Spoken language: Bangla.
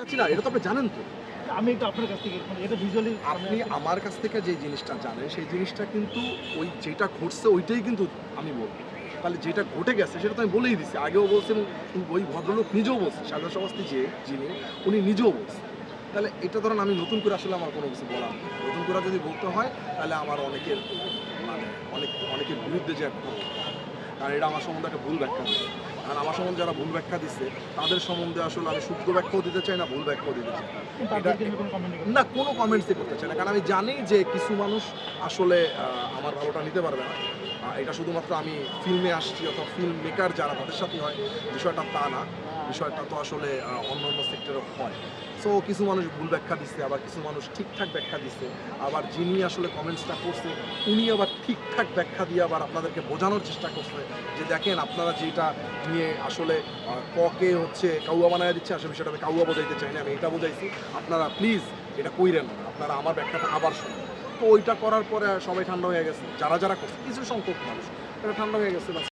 চাচ্ছি না, এটা তো আপনি জানেন তো। আমি একটু আপনার কাছ থেকে এটা ভিজুয়ালি আপনি আমার কাছ থেকে যে জিনিসটা জানেন সেই জিনিসটা কিন্তু ওই যেটা ঘটছে ওইটাই কিন্তু আমি বলবো। তাহলে যেটা ঘটে গেছে সেটা তো আমি বলেই দিছি, আগেও বলছি এবং ওই ভদ্রলোক নিজেও বলছে, সারদা সমাজটি যিনি উনি নিজেও বলছে। তাহলে এটা ধরেন আমি নতুন করে আসলে আমার কোনো কিছু বলার নেই। নতুন করে যদি বলতে হয় তাহলে আমার অনেকের মানে অনেকের বিরুদ্ধে যে একটা, কারণ এটা আমার সম্বন্ধে একটা ভুল ব্যাখ্যা দিচ্ছে। কারণ আমার সম্বন্ধে যারা ভুল ব্যাখ্যা দিচ্ছে তাদের সম্বন্ধে আসলে আমি শুদ্ধ ব্যাখ্যাও দিতে চাই না, ভুল ব্যাখ্যাও দিতে চাই না। এটা না, কোনো কমেন্টসই করতে চাই না, কারণ আমি জানি যে কিছু মানুষ আসলে আমার ভালোটা নিতে পারবে না। এটা শুধুমাত্র আমি ফিল্মে আসছি অথবা ফিল্ম মেকার যারা তাদের সাথেই হয়, বিষয়টা তা না। বিষয়টা তো আসলে অন্য অন্য সেক্টরে হয়। সো কিছু মানুষ ভুল ব্যাখ্যা দিচ্ছে, আবার কিছু মানুষ ঠিকঠাক ব্যাখ্যা দিচ্ছে, আবার যিনি আসলে কমেন্টসটা করছে উনি আবার ঠিকঠাক ব্যাখ্যা দিয়ে আবার আপনাদেরকে বোঝানোর চেষ্টা করছে যে দেখেন আপনারা যেটা নিয়ে আসলে ককে হচ্ছে কাউয়া বানায় দিচ্ছে, আসলে বিষয়টা আমি কাউয়া বোঝাইতে চাই না, আমি এটা বোঝাইছি। আপনারা প্লিজ এটা কইরেন না, আপনারা আমার ব্যাখ্যাটা আবার শুনুন। তো ওইটা করার পরে সবাই ঠান্ডা হয়ে গেছে, যারা করছে কিছু সংখ্যক মানুষ এটা ঠান্ডা হয়ে গেছে।